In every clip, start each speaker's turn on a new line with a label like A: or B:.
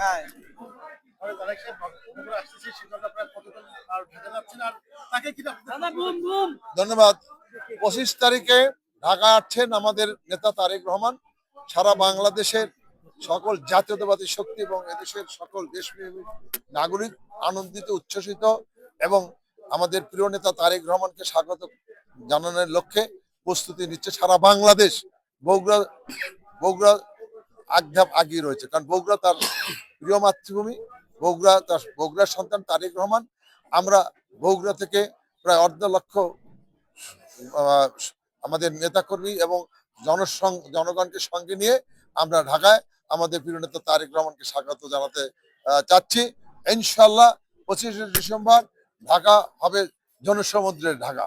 A: হ্যাঁ।
B: ধন্যবাদ। 25 তারিখে ঢাকা আসছেন আমাদের নেতা তারেক রহমান। সারা বাংলাদেশের সকল জাতীয়তাবাদী শক্তি এবং এদেশের সকল দেশপ্রেমী নাগরিক আনন্দিত, উচ্ছ্বসিত এবং আমাদের প্রিয় নেতা তারেক রহমানকে স্বাগত জানানোর লক্ষ্যে প্রস্তুতি নিচ্ছে সারা বাংলাদেশ। বগুড়া বগুড়া এক ধাপ আগিয়ে রয়েছে, কারণ বগুড়া তার প্রিয় মাতৃভূমি। বগুড়ার সন্তান তারেক রহমান। আমরা বগুড়া থেকে প্রায় 1.5 লক্ষ আমাদের নেতাকর্মী এবং জনগণকে সঙ্গে নিয়ে আমরা ঢাকায় আমাদের প্রিয় নেতা তারেক রহমানকে স্বাগত জানাতে চাচ্ছি। ইনশাল্লাহ 25শে ডিসেম্বর ঢাকা হবে জনসমুদ্রের ঢাকা।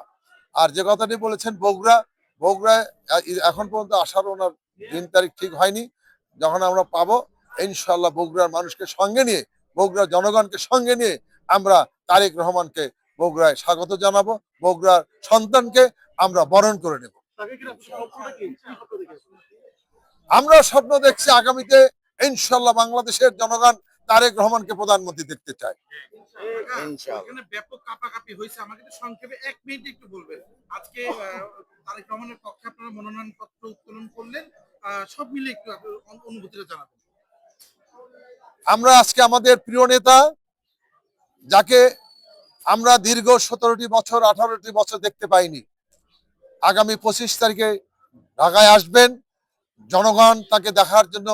B: আর যে কথাটি বলেছেন বগুড়ায় এখন পর্যন্ত আসার ওনার দিন তারিখ ঠিক হয়নি। যখন আমরা পাবো ইনশাল্লাহ বগুড়ার মানুষকে সঙ্গে নিয়ে, বগুড়ার জনগণকে সঙ্গে নিয়ে আমরা তারেক রহমানকে বগুড়ায় স্বাগত জানাবো। বগুড়ার সন্তানকে আমরা বরণ করে নেব। আমরা স্বপ্ন দেখছি আগামীতে ইনশাল্লাহ বাংলাদেশের জনগণ তারেক রহমানকে প্রধানমন্ত্রী দেখতে চায়।
C: ব্যাপক কাপাকাপি হয়েছে, আমাকে সংক্ষেপে 1 মিনিট একটু বলবেন। আজকে তারেক রহমানের পক্ষে আপনারা মনোনয়ন পত্র উত্তোলন করলেন, সব মিলে একটু অনুভূতিটা জানাবেন।
B: আমরা আজকে আমাদের প্রিয় নেতা, যাকে আমরা দীর্ঘ 17টি বছর 18টি বছর দেখতে পাইনি, আগামী 25 তারিখে ঢাকায় আসবেন। জনগণ তাকে দেখার জন্য,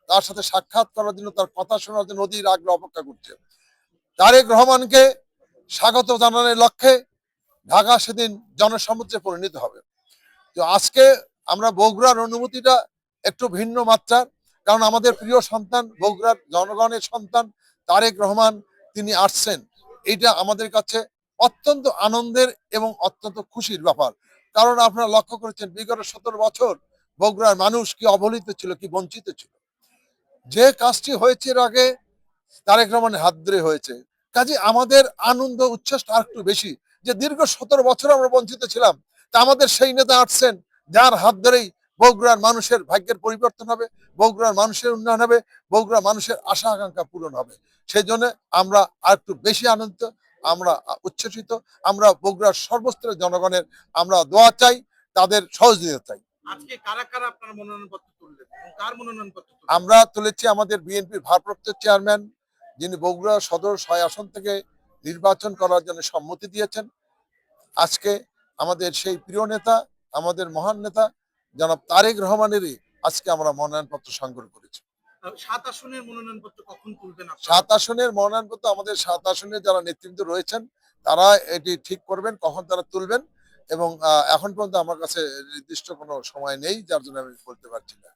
B: তার সাথে সাক্ষাৎ করার জন্য, তার কথা শোনার জন্য অধীর আগ্রহ অপেক্ষা করছে। তারেক রহমানকে স্বাগত জানানোর লক্ষ্যে ঢাকা সেদিন জনসমুদ্রে পরিণত হবে। তো আজকে আমরা বগুড়ার অনুভূতিটা একটু ভিন্ন মাত্রার, কারণ আমাদের প্রিয় সন্তান, বগুড়ার জনগণের সন্তান তারেক রহমান, তিনি আসছেন। এইটা আমাদের কাছে অত্যন্ত আনন্দের এবং অত্যন্ত খুশির ব্যাপার। কারণ আপনারা লক্ষ্য করেছেন বিগত 17 বছর বগুড়ার মানুষ কি অবহেলিত ছিল, কি বঞ্চিত ছিল। যে কাজটি হয়েছে এর আগে তারেক রহমানের হাত ধরে হয়েছে, কাজে আমাদের আনন্দ উচ্ছ্বাসটা আর একটু বেশি, যে দীর্ঘ 17 বছর আমরা বঞ্চিত ছিলাম, তা আমাদের সেই নেতা আসছেন যার হাত ধরেই বগুড়ার মানুষের ভাগ্যের পরিবর্তন হবে, বগুড়ার মানুষের উন্নয়ন হবে, বগুড়ার মানুষের আশা আকাঙ্ক্ষা পূরণ হবে। সেই জন্য আমরা আর একটু বেশি আনন্দিত, আমরা উচ্ছ্বসিত। আমরা বগুড়ার সর্বস্তরের জনগণের আমরা দোয়া চাই, তাদের সহযোগিতা চাই।
C: আজকে কারা কারা আপনারা মনোনয়ন পত্র তুললেন এবং কার মনোনয়ন পত্র?
B: আমরা তুলেছি আমাদের বিএনপির ভারপ্রাপ্ত চেয়ারম্যান, যিনি বগুড়া সদর 6 আসন থেকে নির্বাচন করার জন্য সম্মতি দিয়েছেন। আজকে আমাদের সেই প্রিয় নেতা, আমাদের মহান নেতা জনাব তারেক রহমানেরই আজকে আমরা মনোনয়নপত্র সংগ্রহ করেছি।
C: 7 আসনের মনোনয়নপত্র কখন তুলবেন আপনারা?
B: 7 আসনের মনোনয়নপত্র আমাদের 7 আসনের যারা নেতৃবৃন্দ রয়েছেন তারা এটি ঠিক করবেন কখন তারা তুলবেন, এবং এখন পর্যন্ত আমার কাছে নির্দিষ্ট কোনো সময় নেই, যার জন্য আমি বলতে পারছি না।